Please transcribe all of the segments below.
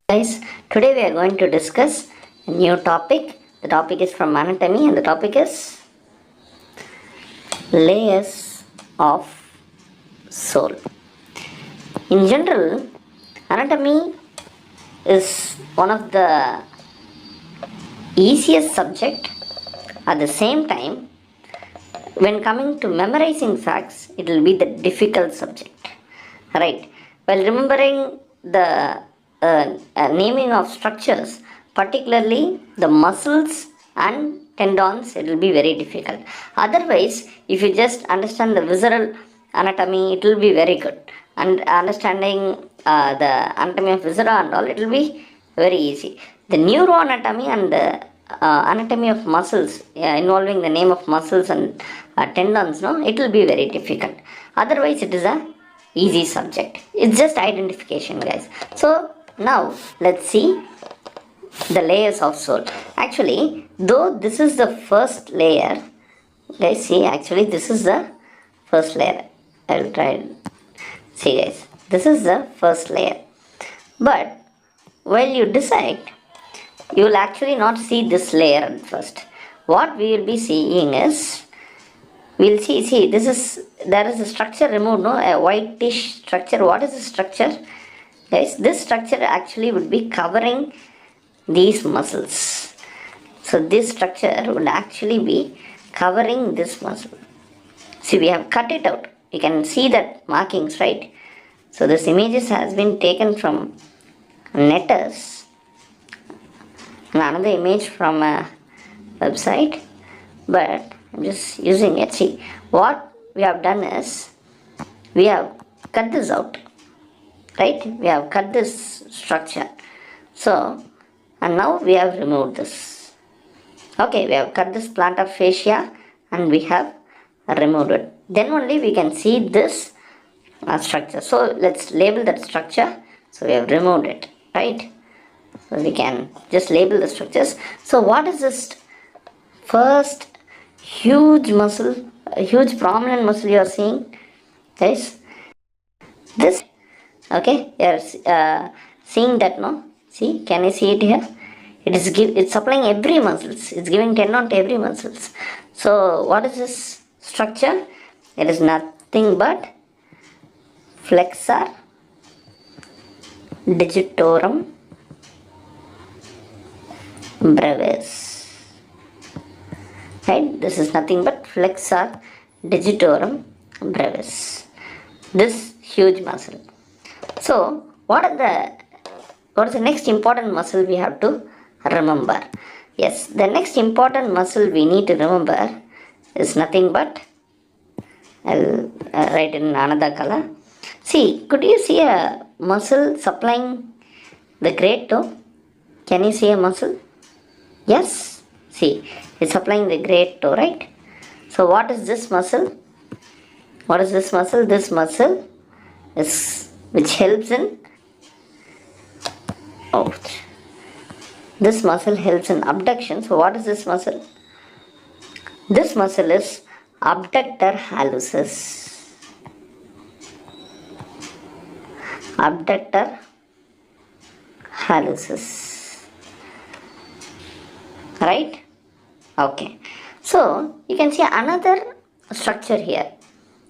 Guys, today we are going to discuss a new topic. The topic is from anatomy and the topic is layers of soul. In general, anatomy is one of the easiest subject. At the same time, when coming to memorizing facts, it will be the difficult subject. Right? While remembering the naming of structures, particularly the muscles and tendons, it will be very difficult. Otherwise, if you just understand the visceral anatomy, it will be very good. And understanding the anatomy of viscera and all, it will be very easy. The neuroanatomy and the anatomy of muscles, involving the name of muscles and tendons, no, it will be very difficult. Otherwise, it is a easy subject. It's just identification, guys. So now let's see the layers of soul. Actually, though this is the first layer, guys, see, actually this is the first layer. I will try and see, guys, this is the first layer. But while you dissect, you will actually not see this layer at first. What we will be seeing is, we'll see this is, there is a structure removed, no, a whitish structure. What is the structure, guys? This structure actually would be covering these muscles. So this structure would actually be covering this muscle. See, we have cut it out. You can see that markings, right? So this images has been taken from Netters, and another image from a website, but I'm just using it. See, what we have done is, we have cut this out, right? We have cut this structure. So, and now we have removed this. Okay, we have cut this plantar fascia and we have removed it. Then only we can see this structure. So, let's label that structure. So, we have removed it, right? So, we can just label the structures. So, what is this first huge muscle, a huge prominent muscle you are seeing, guys? This, okay, you are seeing that, no? See, can you see it here? It's supplying every muscles. It's giving tendon to every muscles. So what is this structure? It is nothing but flexor digitorum brevis. Right? This is nothing but flexor digitorum brevis. This huge muscle. So what is the next important muscle we have to remember? Yes, the next important muscle we need to remember is nothing but, I'll write in another color. See, could you see a muscle supplying the great toe? Can you see a muscle? Yes. See, it's supplying the great toe, right? So what is this muscle? What is this muscle? This muscle is which helps in this muscle helps in abduction. So what is this muscle? This muscle is abductor hallucis. Abductor hallucis. Right? Okay. So you can see another structure here.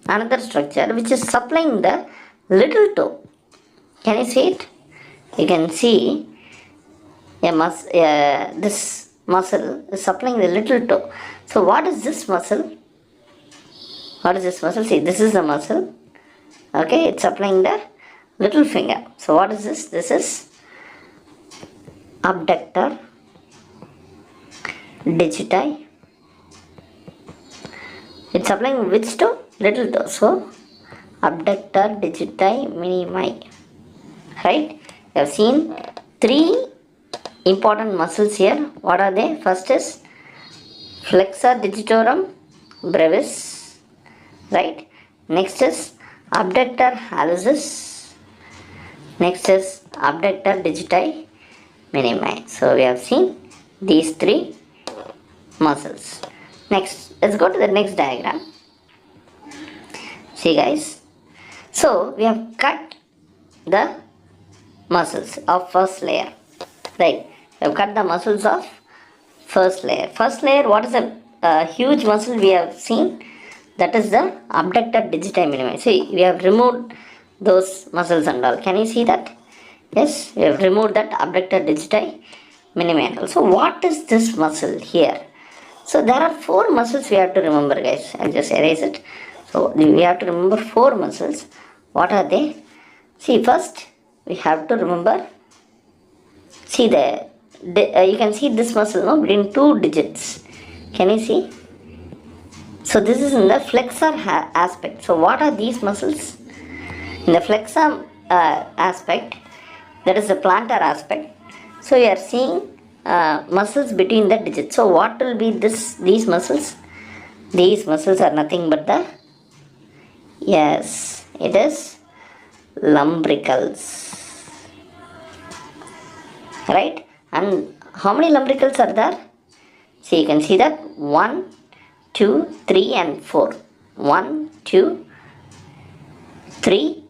Another structure which is supplying the little toe. Can you see it? You can see this muscle is supplying the little toe. So what is this muscle? What is this muscle? See, this is the muscle. Okay, it's supplying the little finger. So what is this? This is abductor digiti. It's supplying which toe? Little toe. So abductor digiti minimi. Right? You have seen three important muscles here. What are they? First is flexor digitorum brevis, right? Next is abductor hallucis. Next is abductor digiti minimi. So we have seen these three muscles. Next, let's go to the next diagram. See, guys. So we have cut the muscles of first layer. Right. We have cut the muscles of first layer. First layer, what is a huge muscle we have seen? That is the abductor digiti minimi. See, we have removed those muscles and all. Can you see that? Yes, we have removed that abductor digiti minimi. So what is this muscle here? So there are four muscles we have to remember, guys. I'll just erase it. So we have to remember four muscles. What are they? See, first we have to remember. See you can see this muscle, no, between two digits. Can you see? So this is in the flexor aspect. So what are these muscles? In the flexor aspect, that is the plantar aspect. So you are seeing muscles between the digits. So what will be these muscles? These muscles are nothing but the, yes, it is lumbricals. Right? And how many lumbricals are there? So you can see that 1, 2, 3 and 4. 1, 2, 3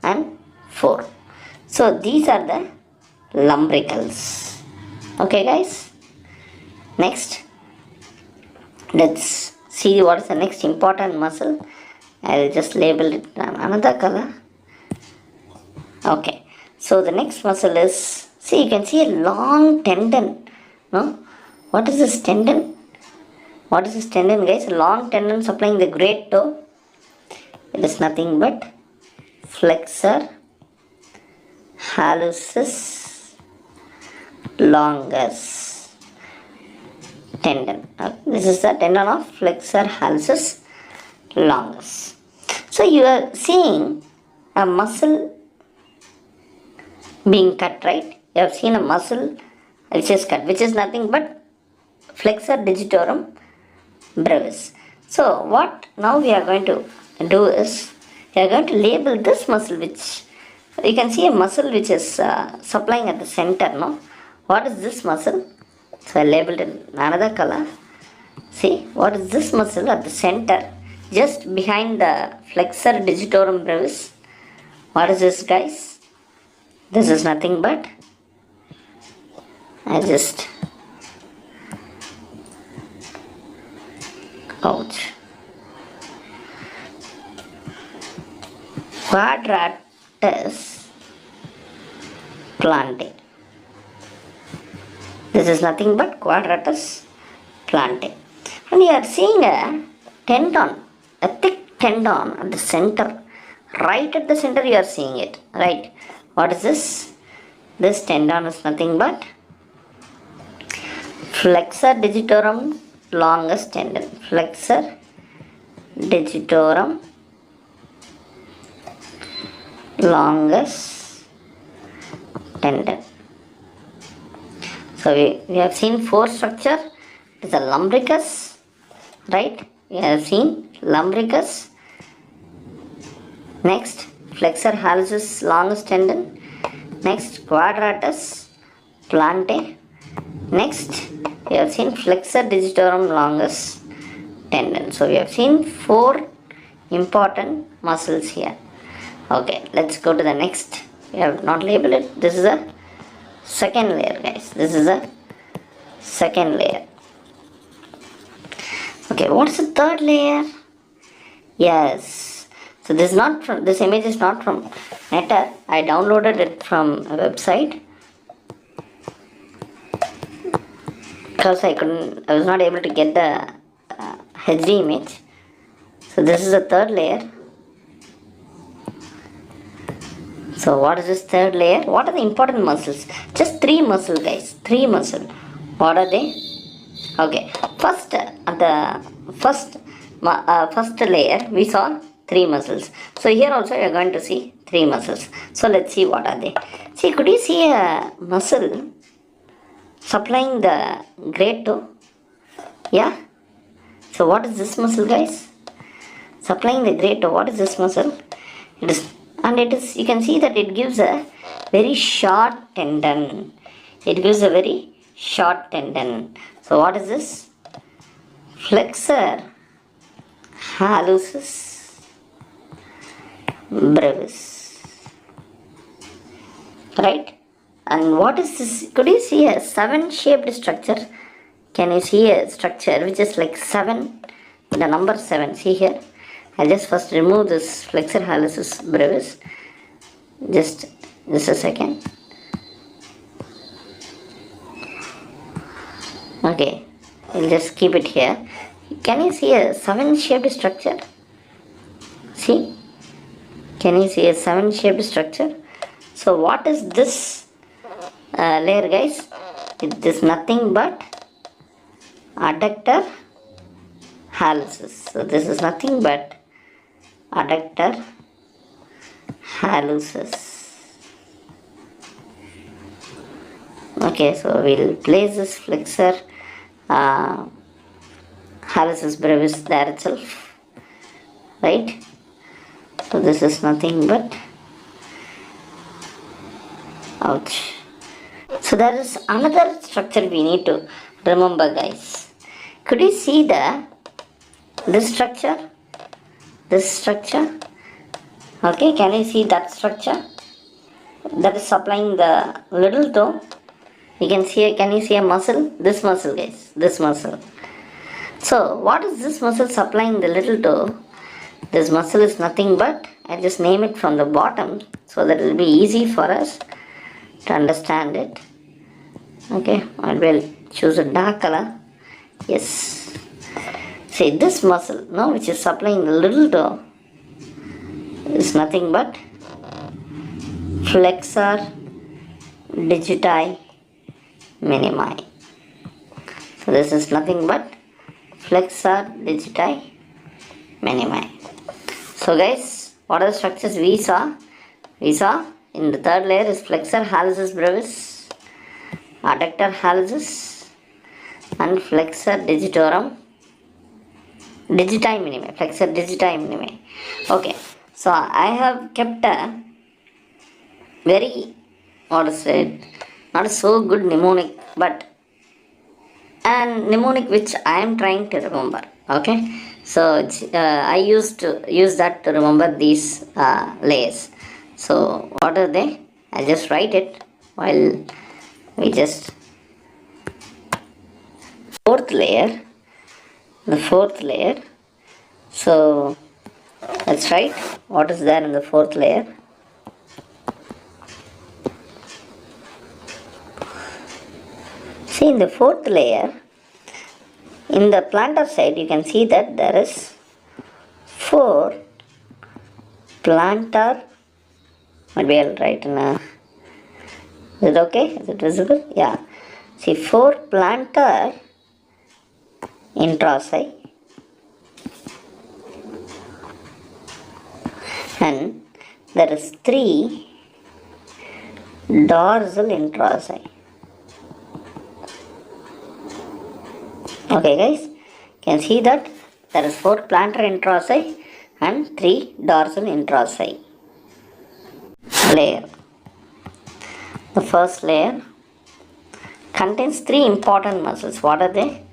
and 4. So these are the lumbricals. Okay, guys. Next, let's see what is the next important muscle. I will just label it another color. Okay. So the next muscle is, see, you can see a long tendon. No? What is this tendon? What is this tendon, guys? A long tendon supplying the great toe. It is nothing but flexor hallucis longus tendon. This is the tendon of flexor hallucis longus. So you are seeing a muscle being cut, right? You have seen a muscle which is cut, which is nothing but flexor digitorum brevis. So what now we are going to do is, we are going to label this muscle, which you can see a muscle which is supplying at the center, no? What is this muscle? So I labeled it in another color. See, what is this muscle at the center, just behind the flexor digitorum brevis? What is this, guys? This is nothing but, I just, ouch, quadratus plantae. This is nothing but quadratus plantae. And you are seeing a tendon, a thick tendon at the center. Right at the center you are seeing it, right? What is this? This tendon is nothing but flexor digitorum longus tendon. Flexor digitorum longus tendon. So we have seen four structure. It is a lumbricus, right? We have seen lumbricus. Next, flexor hallucis longus tendon. Next, quadratus plantae. Next, we have seen flexor digitorum longus tendon. So we have seen four important muscles here. Okay, let's go to the next. We have not labeled it. This is a second layer, guys. This is a second layer. Okay, what's the third layer? Yes. So this is not from, this image is not from Netter. I downloaded it from a website because I was not able to get the HD image. So this is the third layer. So what is this third layer? What are the important muscles? Just three muscles, guys. Three muscles. What are they? Okay. First, first layer we saw three muscles. So here also you are going to see three muscles. So let's see what are they. See, could you see a muscle supplying the great toe? Yeah. So what is this muscle, guys? Supplying the great toe. What is this muscle? It is, and it is, you can see that it gives a very short tendon. It gives a very short tendon. So what is this? Flexor hallucis brevis, right? And what is this? Could you see a 7 shaped structure? Can you see a structure which is like 7, the number 7? See here. I'll just first remove this flexor hallucis brevis. Just a second. Okay, I'll just keep it here. Can you see a 7 shaped structure? See? Can you see a 7 shaped structure? So what is this layer, guys? It is nothing but adductor hallucis. So this is nothing but adductor hallucis. Okay, so we'll place this flexor hallucis brevis there itself, right? So this is nothing but, ouch. So there is another structure we need to remember, guys. Could you see this structure? This structure? Okay, can you see that structure? That is supplying the little toe. You can see, can you see a muscle? This muscle, guys, this muscle. So what is this muscle supplying the little toe? This muscle is nothing but, I just name it from the bottom so that it will be easy for us to understand it. Okay, I will choose a dark color. Yes. See, this muscle, no, which is supplying the little toe, is nothing but flexor digiti minimi. So this is nothing but flexor digiti minimi. So guys, what are the structures we saw? We saw in the third layer is flexor hallucis brevis, adductor hallucis, and flexor digitorum digiti minimi. Flexor digiti minimi. Okay, so I have kept a very, what is it, not so good mnemonic, but an mnemonic which I am trying to remember. Okay, so I used to use that to remember these layers. So what are they? I'll just write it while we just, fourth layer, the fourth layer. So let's write what is there in the fourth layer. See, in the fourth layer, in the plantar side, you can see that there is 4 plantar, maybe I'll write in a, is it okay? Is it visible? Yeah. See, 4 plantar introsei and there is 3 dorsal introsei. Okay guys, you can see that there is 4 plantar introsei and 3 dorsal introsei layer. The first layer contains 3 important muscles. What are they?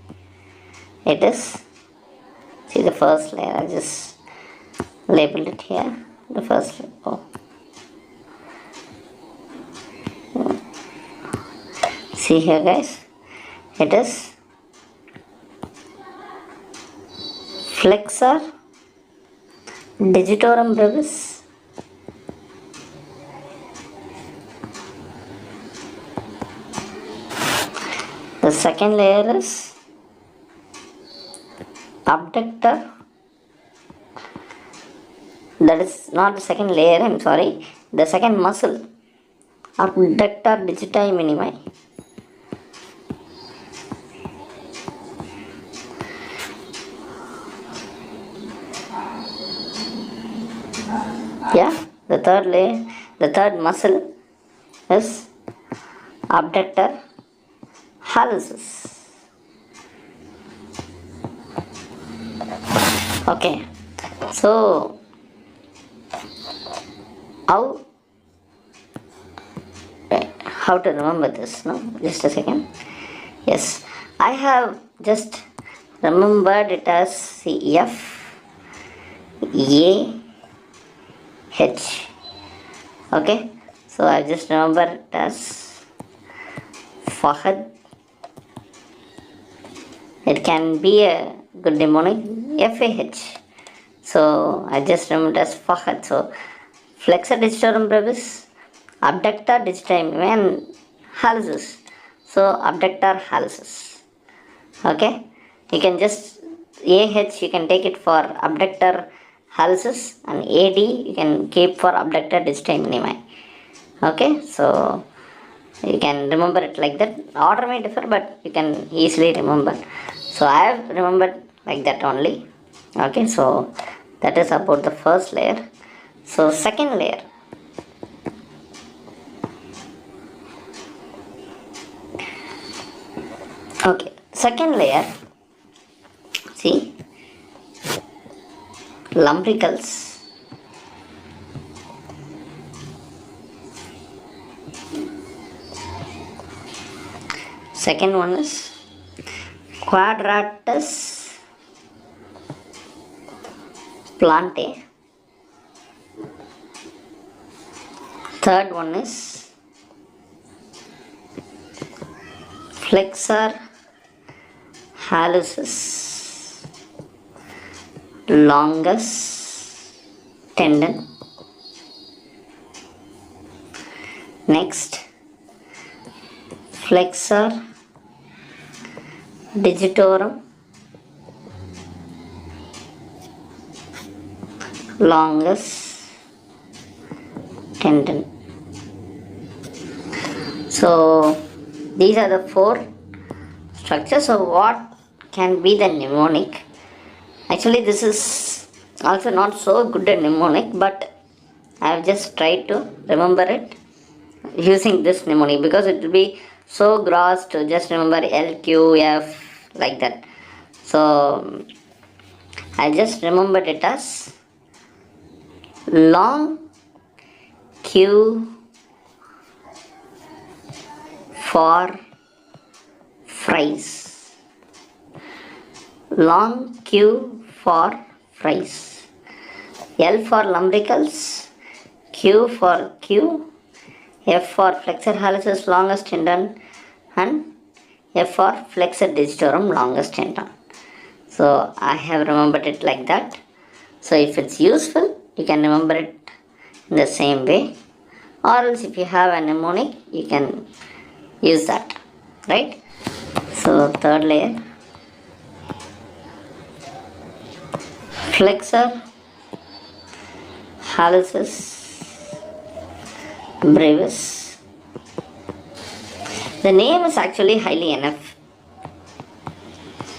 It is, see the first layer, I just labeled it here. The first layer. Oh. See here guys, it is flexor digitorum brevis, the second layer is abductor, that is not the second layer, I'm sorry, the second muscle, abductor digiti minimi. Yeah, the third layer, the third muscle is abductor hallucis. Okay, so how to remember this? No, just a second. Yes, I have just remembered it as CF A H. Okay, so I just remember it as Fahad. It can be a good mnemonic, FAH. So I just remembered as Fahad. So flexor digitorum brevis, abductor digitorum and hallucis. So abductor hallucis. Okay, you can just AH you can take it for abductor hallucis, and AD you can keep for abductor digitorum minimi. Okay, so you can remember it like that. Order may differ, but you can easily remember. So I have remembered like that only. Okay, so that is about the first layer. So second layer. Okay, second layer. See, lumbricals. Second one is Quadratus plantae. Third one is Flexor hallucis longus tendon. Next, Flexor digitorum longus tendon. So these are the four structures. So what can be the mnemonic? Actually this is also not so good a mnemonic, but I have just tried to remember it using this mnemonic, because it will be so gross to just remember LQF like that. So I just remembered it as long Q for fries. Long Q for fries. L for lumbricals, Q for Q, F for flexor hallucis longus tendon, and F for flexor digitorum longus tendon. So I have remembered it like that. So if it's useful, you can remember it in the same way, or else if you have a mnemonic, you can use that, right? So third layer, flexor hallucis brevis. The name is actually highly enough.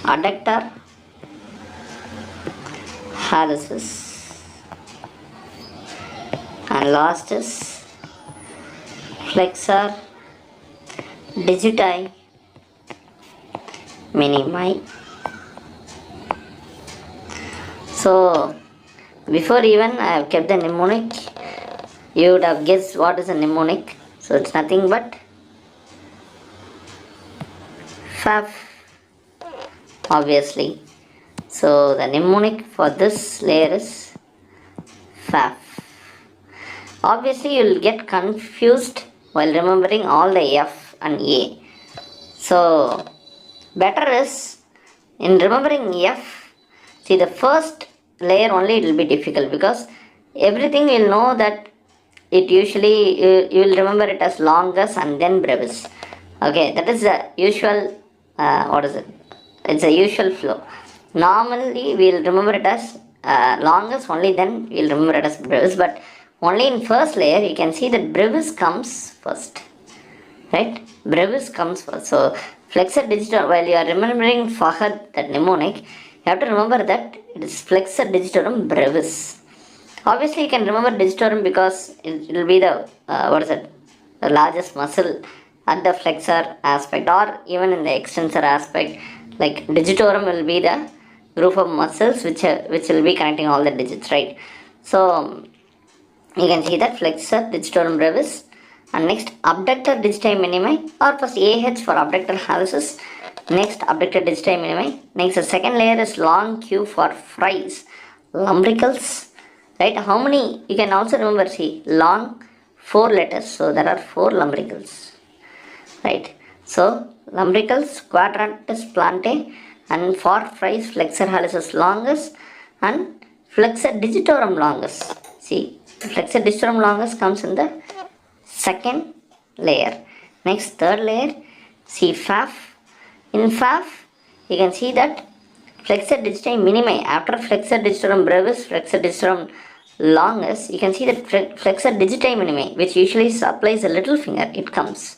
Adductor hallucis, and last is flexor digiti minimi. So before even I have kept the mnemonic, you would have guessed what is a mnemonic. So it's nothing but FAF, obviously. So the mnemonic for this layer is FAF. Obviously you will get confused while remembering all the F and A. So better is in remembering F, see the first layer only it will be difficult, because everything you will know that it usually you will remember it as longus and then brevis. Okay, that is the usual what is it? It's a usual flow. Normally we will remember it as longus only, then we will remember it as brevis, but only in first layer you can see that brevis comes first, right? Brevis comes first. So flexor digitorum, while you are remembering Fahad, that mnemonic, you have to remember that it is flexor digitorum brevis. Obviously you can remember digitorum because it will be the the largest muscle at the flexor aspect, or even in the extensor aspect. Like digitorum will be the group of muscles which will be connecting all the digits, right? So you can see that flexor digitorum brevis, and next abductor digiti minimi, or first AH for abductor hallucis, next abductor digiti minimi, next the second layer is long Q for fries, lumbricals, right? How many you can also remember, see long 4 letters, so there are 4 lumbricals, right? So lumbricals, quadratus plantae, and for phrase flexor hallucis longus and flexor digitorum longus. See, flexor digitorum longus comes in the second layer. Next, third layer, see FAF. In FAF, you can see that flexor digiti minimi, after flexor digitorum brevis, flexor digitorum longus, you can see that flexor digiti minimi, which usually supplies a little finger, it comes.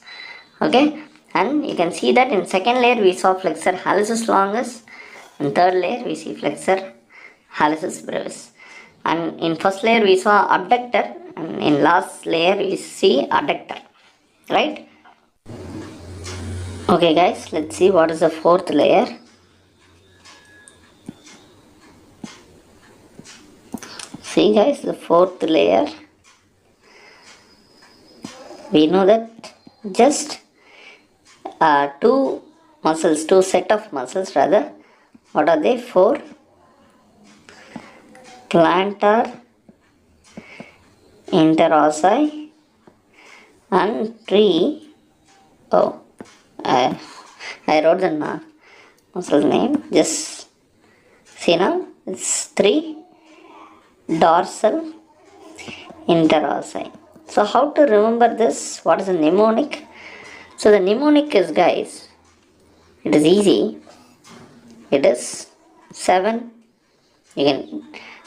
Okay, and you can see that in second layer we saw flexor hallucis longus, and third layer we see flexor hallucis brevis, and in first layer we saw abductor, and in last layer we see adductor, right? Okay guys, let's see what is the fourth layer. See guys, the fourth layer, we know that just two muscles, two set of muscles rather. What are they? 4 plantar interossi and 3, oh, I wrote the muscle name, just see now, it's 3 dorsal interossi. So how to remember this? What is a mnemonic? So the mnemonic is, guys, it is easy. It is 7. You can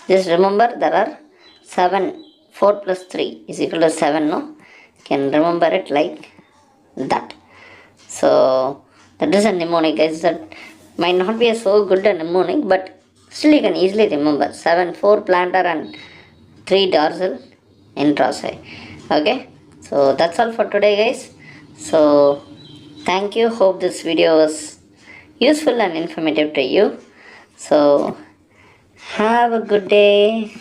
just remember there are 7. 4 plus 3 is equal to 7, no? You can remember it like that. So that is a mnemonic, guys. That might not be a so good a mnemonic, but still you can easily remember. 7, 4 plantar and 3 dorsal interossi. Okay, so that's all for today, guys. So thank you. Hope this video was useful and informative to you. So have a good day.